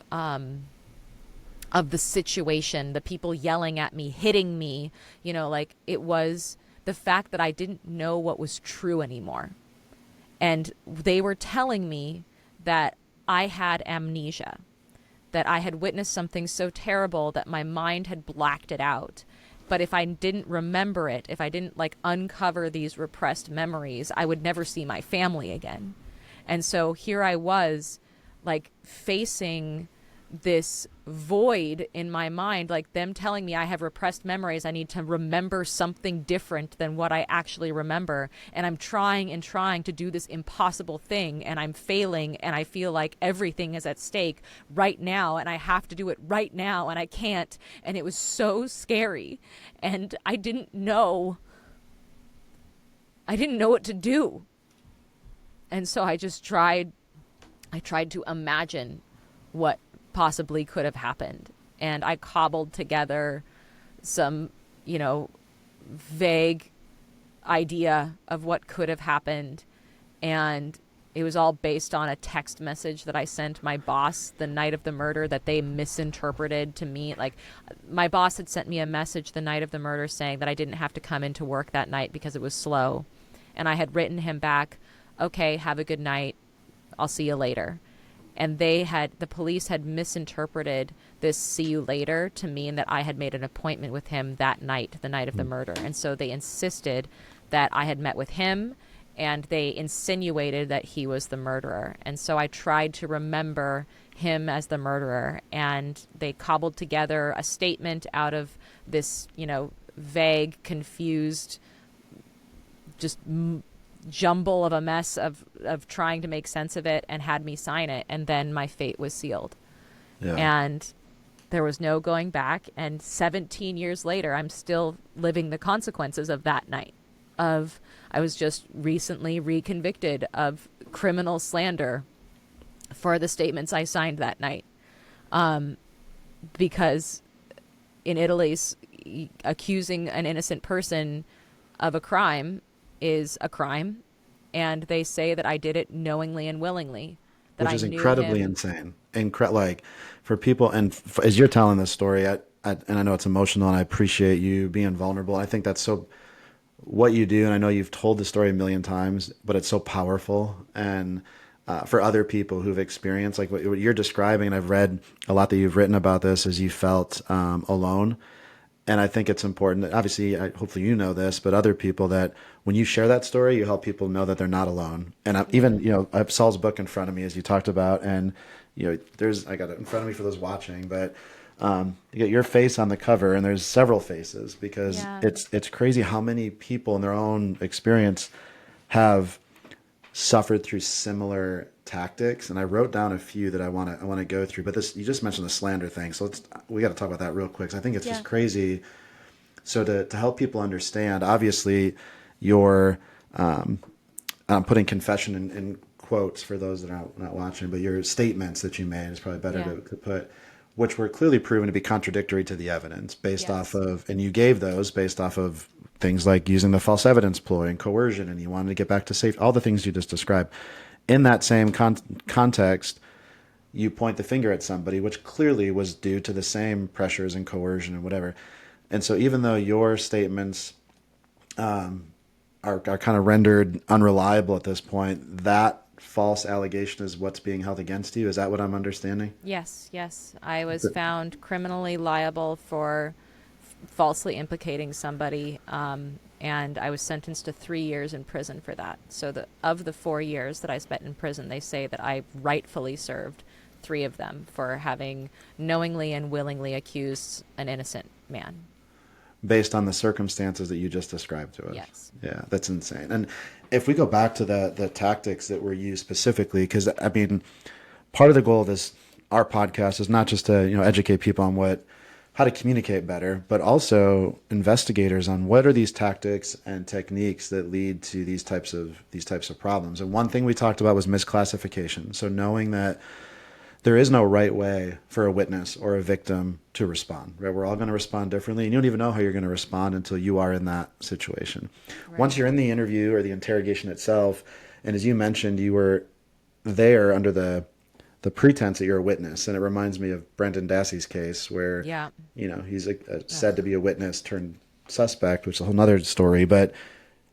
the situation, the people yelling at me, hitting me, like, it was the fact that I didn't know what was true anymore. And they were telling me that I had amnesia, that I had witnessed something so terrible that my mind had blacked it out. But if I didn't remember it, if I didn't like uncover these repressed memories, I would never see my family again. And so here I was, like, facing this void in my mind, like them telling me I have repressed memories. I need to remember something different than what I actually remember. And I'm trying and trying to do this impossible thing, and I'm failing, and I feel like everything is at stake right now, and I have to do it right now, and I can't. And it was so scary. And I didn't know what to do. And so I tried to imagine what possibly could have happened. And I cobbled together some, vague idea of what could have happened. And it was all based on a text message that I sent my boss the night of the murder that they misinterpreted to me. Like, my boss had sent me a message the night of the murder saying that I didn't have to come into work that night because it was slow. And I had written him back, okay, have a good night. I'll see you later. And the police had misinterpreted this "see you later" to mean that I had made an appointment with him that night, the night of the murder. And so they insisted that I had met with him, and they insinuated that he was the murderer. And so I tried to remember him as the murderer, and they cobbled together a statement out of this, vague, confused, just jumble of a mess of trying to make sense of it, and had me sign it. And then my fate was sealed. Yeah. And there was no going back. And 17 years later, I'm still living the consequences of that night. I was just recently reconvicted of criminal slander for the statements I signed that night. Because in Italy, accusing an innocent person of a crime is a crime, and they say that I did it knowingly and willingly. That Which is I knew incredibly him. insane. Like, for people, and as you're telling this story, and I know it's emotional, and I appreciate you being vulnerable. I think that's so what you do, and I know you've told the story a million times, but it's so powerful. And for other people who've experienced like what you're describing, and I've read a lot that you've written about this, as you felt alone. And I think it's important that, obviously, hopefully you know this, but other people, that when you share that story, you help people know that they're not alone. And I have Saul's book in front of me, as you talked about, and I got it in front of me for those watching, but you get your face on the cover, and there's several faces, because it's crazy how many people in their own experience have suffered through similar tactics. And I wrote down a few that I want to go through, but you just mentioned the slander thing. So we got to talk about that real quick. So I think it's just crazy. So to help people understand, obviously I'm putting confession in quotes for those that are not watching, but your statements that you made is probably better to put, which were clearly proven to be contradictory to the evidence based off of, and you gave those based off of things like using the false evidence ploy and coercion, and you wanted to get back to safety, all the things you just described. In that same context, you point the finger at somebody, which clearly was due to the same pressures and coercion and whatever. And so even though your statements are kind of rendered unreliable at this point, that false allegation is what's being held against you. Is that what I'm understanding? Yes. I was found criminally liable for falsely implicating somebody, and I was sentenced to 3 years in prison for that. So of the 4 years that I spent in prison, they say that I rightfully served 3 of them for having knowingly and willingly accused an innocent man. Based on the circumstances that you just described to us. Yes. Yeah, that's insane. And if we go back to the tactics that were used specifically, because I mean, part of the goal of our podcast is not just to educate people on how to communicate better, but also investigators on what are these tactics and techniques that lead to these types of problems. And one thing we talked about was misclassification. So knowing that there is no right way for a witness or a victim to respond, right? We're all going to respond differently, and you don't even know how you're going to respond until you are in that situation. Right. Once you're in the interview or the interrogation itself, and as you mentioned, you were there under the pretense that you're a witness. And it reminds me of Brendan Dassey's case where, he's said to be a witness turned suspect, which is a whole nother story. But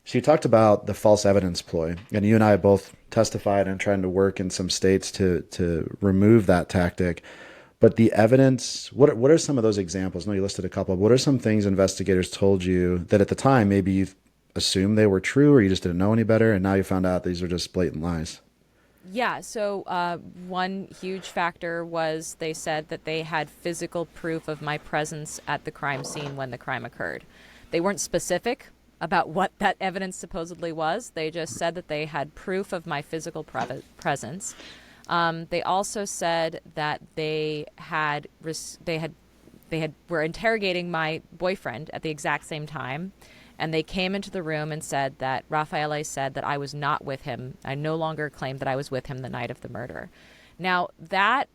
she talked about the false evidence ploy, and you and I both testified and trying to work in some states to remove that tactic. But the evidence, what are some of those examples? I know you listed a couple. What are some things investigators told you that at the time maybe you assumed they were true or you just didn't know any better, and now you found out these are just blatant lies? Yeah, so one huge factor was they said that they had physical proof of my presence at the crime scene when the crime occurred. They weren't specific about what that evidence supposedly was. They just said that they had proof of my physical presence. They also said that they had were interrogating my boyfriend at the exact same time, and they came into the room and said that Raffaele said that I was not with him. I no longer claimed that I was with him the night of the murder. Now, that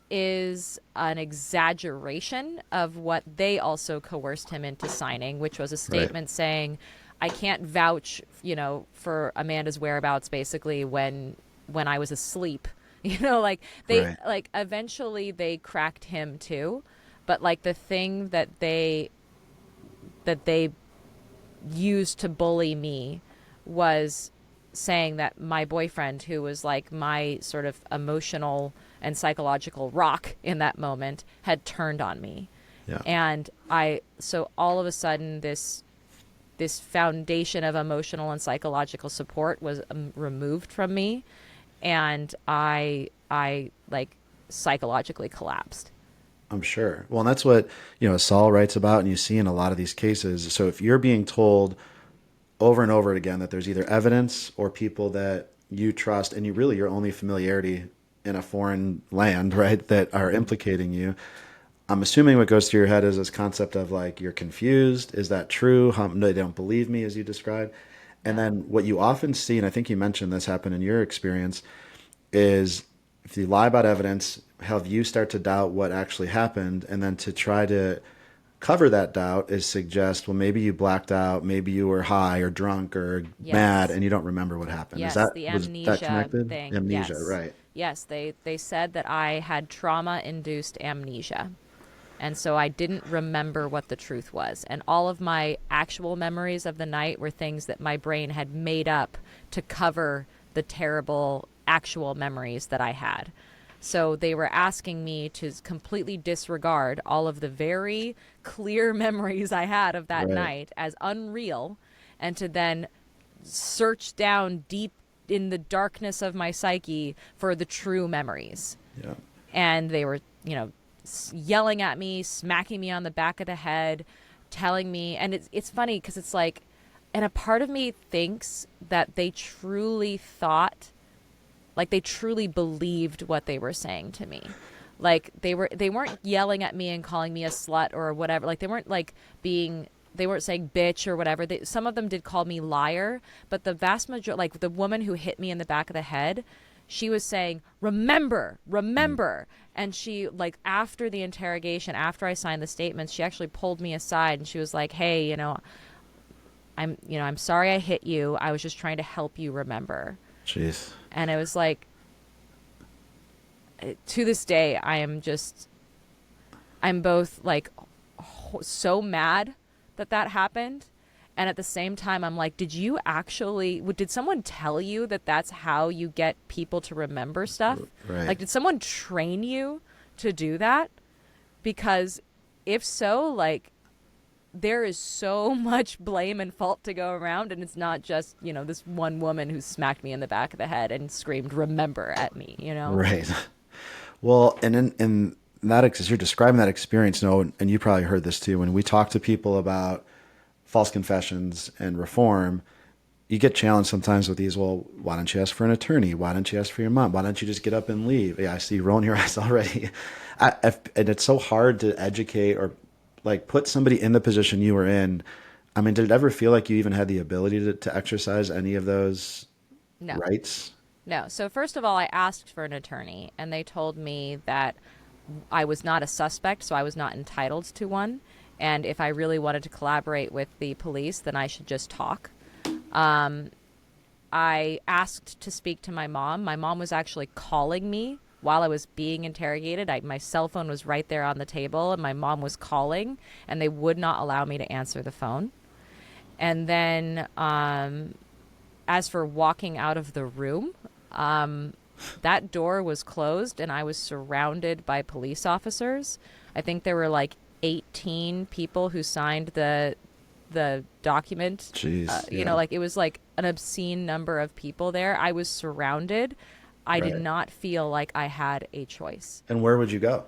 is an exaggeration of what they also coerced him into signing, which was a Right. statement saying, I can't vouch, for Amanda's whereabouts basically when I was asleep. Like they Right. like eventually they cracked him too, but like the thing that they used to bully me was saying that my boyfriend, who was like my sort of emotional and psychological rock in that moment, had turned on me. Yeah. And so all of a sudden, this foundation of emotional and psychological support was removed from me, and I like psychologically collapsed. I'm sure. Well, and that's what, Saul writes about and you see in a lot of these cases. So if you're being told over and over again that there's either evidence or people that you trust and you really your only familiarity in a foreign land, right, that are implicating you, I'm assuming what goes through your head is this concept of like you're confused. Is that true? No, they don't believe me, as you described. And Yeah. then what you often see, and I think you mentioned this happened in your experience, is if you lie about evidence, have you start to doubt what actually happened, and then to try to cover that doubt is suggest, well, maybe you blacked out, maybe you were high or drunk or mad, Yes. and you don't remember what happened. Yes, the Was that amnesia connected? thing. Amnesia, Yes. right? Yes, they said that I had trauma-induced amnesia. And so I didn't remember what the truth was. And all of my actual memories of the night were things that my brain had made up to cover the terrible actual memories that I had. So they were asking me to completely disregard all of the very clear memories I had of that Right. night as unreal, and to then search down deep in the darkness of my psyche for the true memories. Yeah. And they were, yelling at me, smacking me on the back of the head, telling me, and it's funny because it's like, and a part of me thinks that they truly thought, like they truly believed what they were saying to me. Like they weren't yelling at me and calling me a slut or whatever. Like they weren't saying bitch or whatever. Some of them did call me liar, but the vast majority, like the woman who hit me in the back of the head, she was saying, remember, remember. And she, like, after the interrogation, after I signed the statements, she actually pulled me aside and she was like, hey, I'm sorry I hit you. I was just trying to help you remember. Jeez. And it was like, to this day, I'm both like so mad that happened. And at the same time, I'm like, did someone tell you that that's how you get people to remember stuff? Right. Like, did someone train you to do that? Because if so, like, there is so much blame and fault to go around. And it's not just, this one woman who smacked me in the back of the head and screamed, remember at me. Right. Well, and in as you're describing that experience, and you probably heard this too, when we talk to people about false confessions and reform, you get challenged sometimes with these. Well, why don't you ask for an attorney? Why don't you ask for your mom? Why don't you just get up and leave? Yeah, I see you rolling your eyes already. And it's so hard to educate or like put somebody in the position you were in. I mean, did it ever feel like you even had the ability to exercise any of those No. rights? No. So first of all, I asked for an attorney, and they told me that I was not a suspect, so I was not entitled to one. And if I really wanted to collaborate with the police, then I should just talk. I asked to speak to my mom. My mom was actually calling me while I was being interrogated. My cell phone was right there on the table, and my mom was calling, and they would not allow me to answer the phone. And then, as for walking out of the room, that door was closed and I was surrounded by police officers. I think there were like 18 people who signed the document. Jeez, You know, yeah, like it was like an obscene number of people there. I was surrounded. I did right. not feel like I had a choice. And where would you go?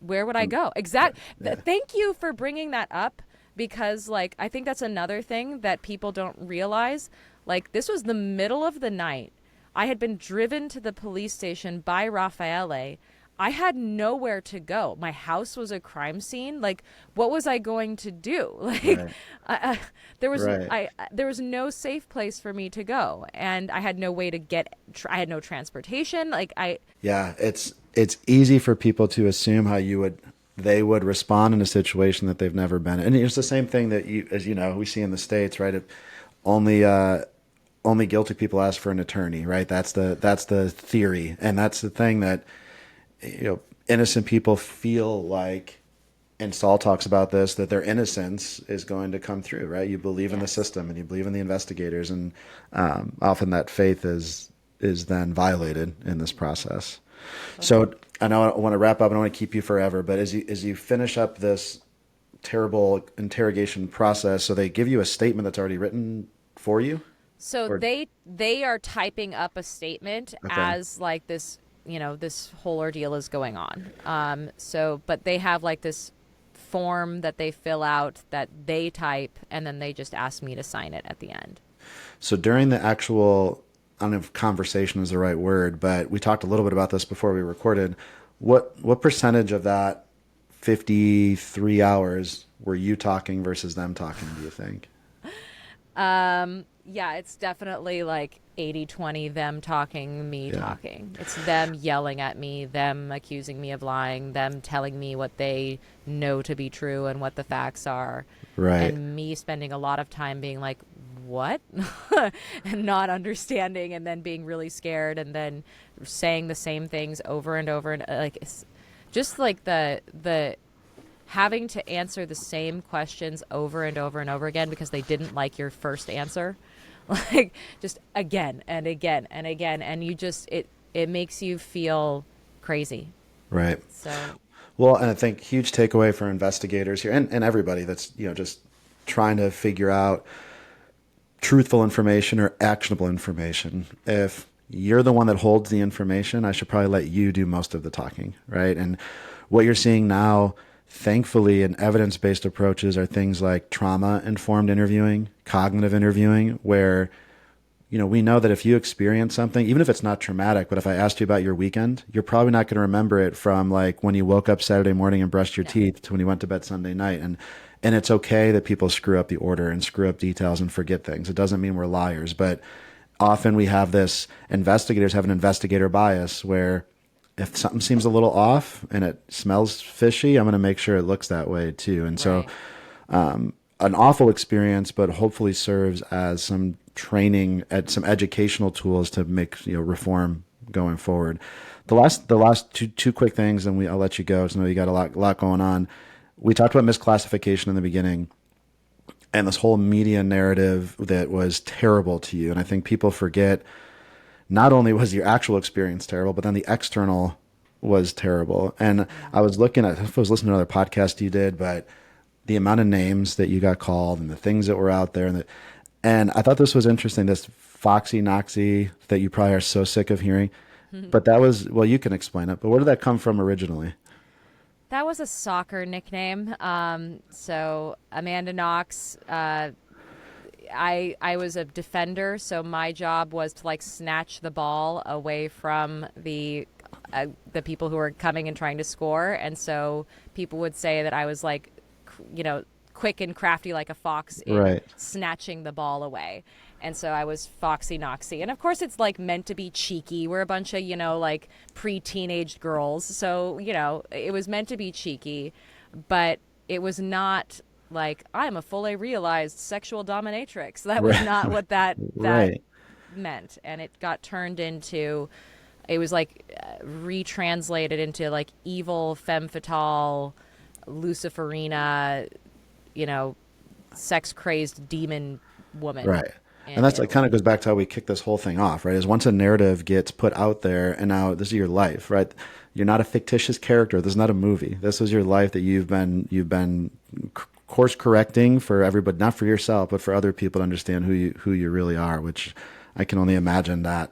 Where would I Um, go? right, Exact. yeah, Thank you for bringing that up because, like, I think that's another thing that people don't realize. Like, this was the middle of the night. I had been driven to the police station by Raffaele. I had nowhere to go. My house was a crime scene. Like, what was I going to do? Like, right, I, there was right. there was no safe place for me to go, and I had no way to get. I had no transportation. Like, I Yeah, it's easy for people to assume how they would respond in a situation that they've never been in. And it's the same thing that as you know, we see in the States, right? Only only guilty people ask for an attorney, right? That's the theory, and that's the thing that innocent people feel like. And Saul talks about this, that their innocence is going to come through, right? You believe in the yes. system and you believe in the investigators, and often that faith is then violated in this process. So I know I want to wrap up. I don't want to keep you forever, but as you finish up this terrible interrogation process, so they give you a statement that's already written for you, So or they are typing up a statement okay, as like this, you know, this whole ordeal is going on. So but they have like this form that they fill out that they type and then they just ask me to sign it at the end. so during the actual, I don't know if conversation is the right word, but we talked a little bit about this before we recorded. What percentage of that 53 hours were you talking versus them talking, do you think? Yeah, it's definitely like 80-20 them talking, me Yeah. talking. It's them yelling at me, them accusing me of lying, them telling me what they know to be true and what the facts are, Right. and me spending a lot of time being like, what? And not understanding, and then being really scared, and then saying the same things over and over. And like, it's just like the having to answer the same questions over and over and over again because they didn't like your first answer. Like just again and again and again, and you just it makes you feel crazy. Right. So Well, and I think huge takeaway for investigators here and everybody that's, just trying to figure out truthful information or actionable information. If you're the one that holds the information, I should probably let you do most of the talking, right? And what you're seeing now, thankfully, in evidence based approaches are things like trauma informed interviewing, cognitive interviewing, where we know that if you experience something, even if it's not traumatic, but if I asked you about your weekend, you're probably not going to remember it from like when you woke up Saturday morning and brushed your no. teeth to when you went to bed Sunday night. And it's okay that people screw up the order and screw up details and forget things. It doesn't mean we're liars, but often we have this, investigators have an investigator bias where if something seems a little off and it smells fishy, I'm going to make sure it looks that way too. And so Right. an awful experience, but hopefully serves as some training at some educational tools to make reform going forward. The last two quick things, and I'll let you go. Because I know you got a lot going on. We talked about misclassification in the beginning, and this whole media narrative that was terrible to you. And I think people forget not only was your actual experience terrible, but then the external was terrible. And Yeah. I was looking at, I was listening to another podcast you did, but the amount of names that you got called and the things that were out there, and I thought this was interesting. This Foxy Noxy that you probably are so sick of hearing, but that was, well, you can explain it. But where did that come from originally? That was a soccer nickname. So Amanda Knox, I was a defender, so my job was to like snatch the ball away from the people who were coming and trying to score, and so people would say that I was like, quick and crafty like a fox in Right, snatching the ball away. And so I was Foxy Noxy. And of course, it's like meant to be cheeky. We're a bunch of, like pre-teenaged girls. So, it was meant to be cheeky, but it was not like I'm a fully realized sexual dominatrix. That was right, not what that right, meant. And it got turned into, it was like retranslated into like evil femme fatale, Luciferina, sex crazed demon woman. right. And in that's like kind Italy. of goes back to how we kick this whole thing off, right? Is once a narrative gets put out there, and now this is your life, right? You're not a fictitious character. This is not a movie. This is your life that you've been course correcting for everybody, not for yourself, but for other people to understand who you really are. Which I can only imagine that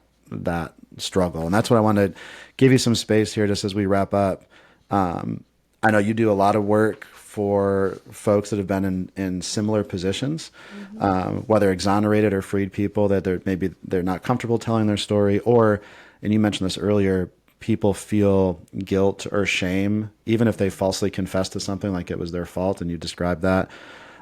struggle. And that's what I want to give you some space here, just as we wrap up. I know you do a lot of work for folks that have been in similar positions, Hmm. whether exonerated or freed people that they're not comfortable telling their story, or, and you mentioned this earlier, people feel guilt or shame even if they falsely confess to something like it was their fault, and you described that.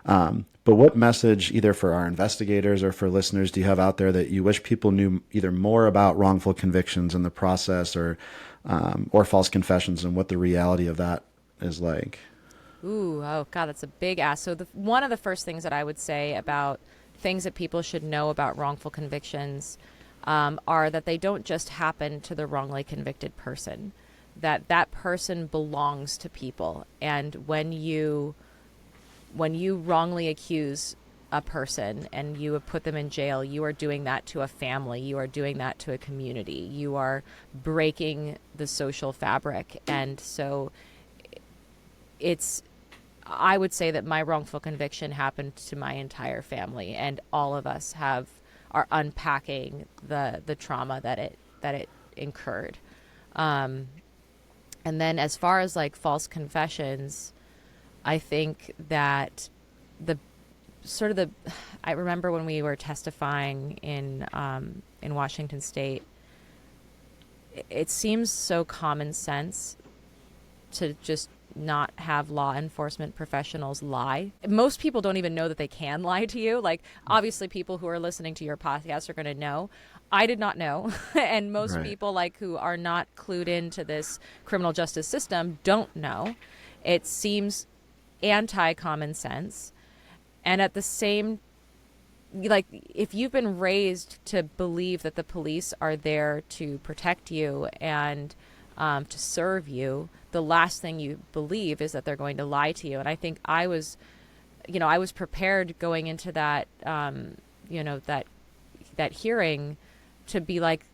But what message, either for our investigators or for listeners, do you have out there that you wish people knew either more about wrongful convictions in the process, or false confessions, and what the reality of that is like? Ooh, oh God, that's a big ask. So one of the first things that I would say about things that people should know about wrongful convictions are that they don't just happen to the wrongly convicted person. That person belongs to people, and when you wrongly accuse a person and you have put them in jail, you are doing that to a family. You are doing that to a community. You are breaking the social fabric, and so it's I would say that my wrongful conviction happened to my entire family, and all of us are unpacking the trauma that it incurred. Um, and then as far as like false confessions, I think that the sort of the I remember when we were testifying in Washington State, it seems so common sense to just not have law enforcement professionals lie. Most people don't even know that they can lie to you. Like, obviously, people who are listening to your podcast are going to know. I did not know. And most Right. people, like, who are not clued into this criminal justice system don't know. It seems anti common sense. And at the same, like, if you've been raised to believe that the police are there to protect you and to serve you, the last thing you believe is that they're going to lie to you. And I think I was prepared going into that, that hearing to be like,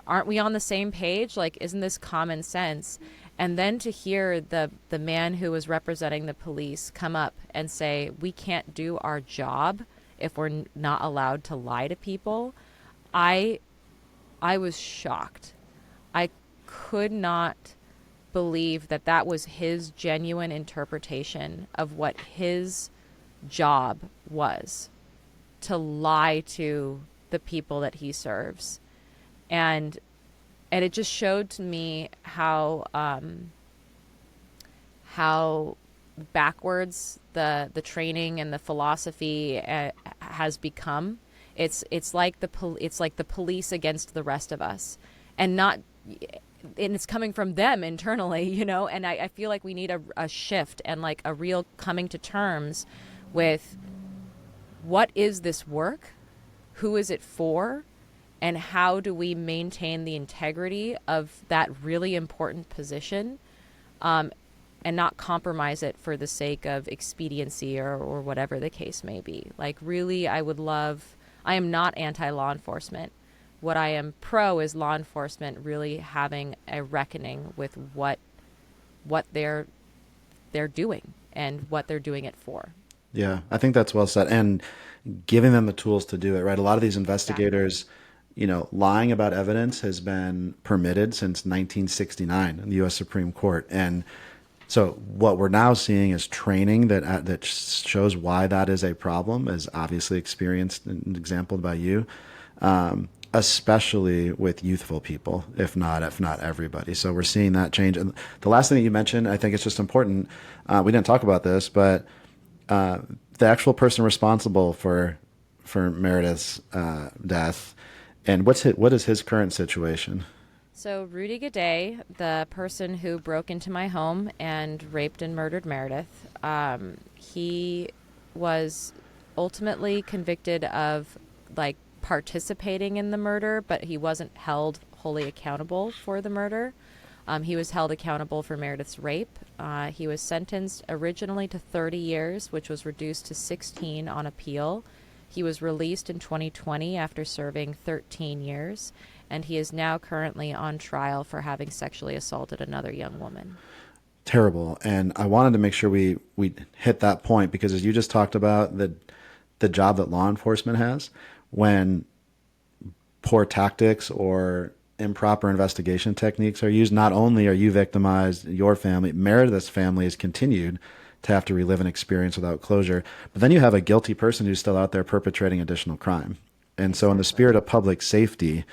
aren't we on the same page? Like, isn't this common sense? And then to hear the man who was representing the police come up and say, we can't do our job if we're not allowed to lie to people, I I was shocked. I could not believe that that was his genuine interpretation of what his job was, to lie to the people that he serves. And it just showed to me how backwards the training and the philosophy has become. It's like the police against the rest of us, and not and it's coming from them internally, and I feel like we need a shift and like a real coming to terms with what is this work, who is it for, and how do we maintain the integrity of that really important position, and not compromise it for the sake of expediency or whatever the case may be. Like, really, I am not anti law enforcement. What I am pro is law enforcement really having a reckoning with what they're doing and what they're doing it for. Yeah, I think that's well said. And giving them the tools to do it, right? A lot of these Exactly. investigators, lying about evidence has been permitted since 1969 in the U.S. Supreme Court. And so what we're now seeing is training that shows why that is a problem, is obviously experienced and exampled by you, especially with youthful people, if not everybody. So we're seeing that change. And the last thing that you mentioned, I think it's just important. We didn't talk about this, but the actual person responsible for Meredith's death, and what is his current situation? So, Rudy Gaudet, the person who broke into my home and raped and murdered Meredith, he was ultimately convicted of like participating in the murder, but he wasn't held wholly accountable for the murder. He was held accountable for Meredith's rape. He was sentenced originally to 30 years, which was reduced to 16 on appeal. He was released in 2020 after serving 13 years, and he is now currently on trial for having sexually assaulted another young woman. Terrible. And I wanted to make sure we hit that point, because as you just talked about the job that law enforcement has, when poor tactics or improper investigation techniques are used, not only are you victimized, your family, Meredith's family has continued to have to relive an experience without closure, but then you have a guilty person who's still out there perpetrating additional crime. And so in the spirit of public safety,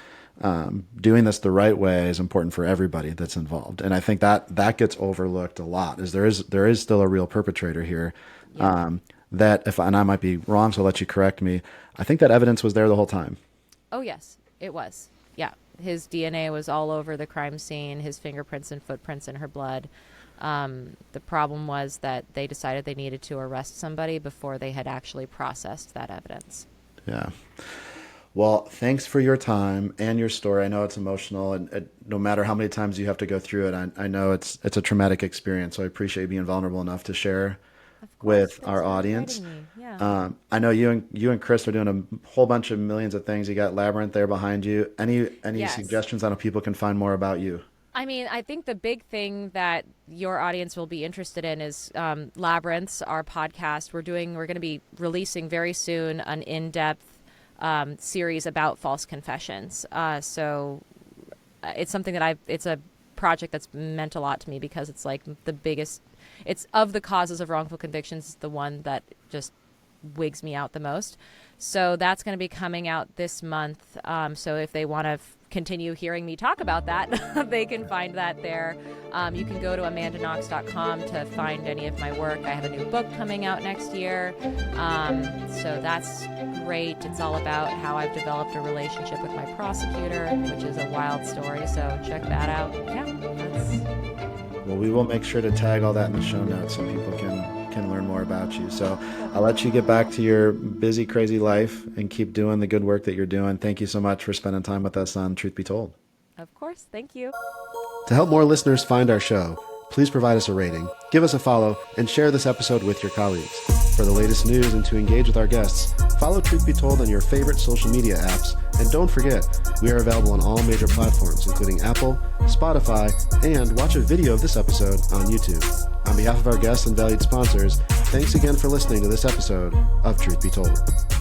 doing this the right way is important for everybody that's involved. And I think that gets overlooked a lot, is there is still a real perpetrator here. Yeah. That and I might be wrong, so I'll let you correct me. I think that evidence was there the whole time. Oh, yes, it was. Yeah. His DNA was all over the crime scene, his fingerprints and footprints in her blood. The problem was that they decided they needed to arrest somebody before they had actually processed that evidence. Yeah. Well, thanks for your time and your story. I know it's emotional, and no matter how many times you have to go through it, I know it's a traumatic experience. So I appreciate you being vulnerable enough to share with our audience. Yeah. I know you and Chris are doing a whole bunch of millions of things. You got Labyrinth there behind you. Any Yes. suggestions on how people can find more about you? I mean, I think the big thing that your audience will be interested in is Labyrinths, our podcast. We're going to be releasing very soon an in-depth series about false confessions. So it's something that it's a project that's meant a lot to me, because it's like the biggest, it's of the causes of wrongful convictions, the one that just wigs me out the most. So that's going to be coming out this month. So if they want to continue hearing me talk about that, they can find that there. You can go to amandaknox.com to find any of my work. I have a new book coming out next year. So that's great. It's all about how I've developed a relationship with my prosecutor, which is a wild story. So check that out. Yeah, Well, we will make sure to tag all that in the show notes so people can learn more about you. So I'll let you get back to your busy, crazy life and keep doing the good work that you're doing. Thank you so much for spending time with us on Truth Be Told. Of course. Thank you. To help more listeners find our show, please provide us a rating, give us a follow, and share this episode with your colleagues. For the latest news and to engage with our guests, follow Truth Be Told on your favorite social media apps. And don't forget, we are available on all major platforms, including Apple, Spotify, and watch a video of this episode on YouTube. On behalf of our guests and valued sponsors, thanks again for listening to this episode of Truth Be Told.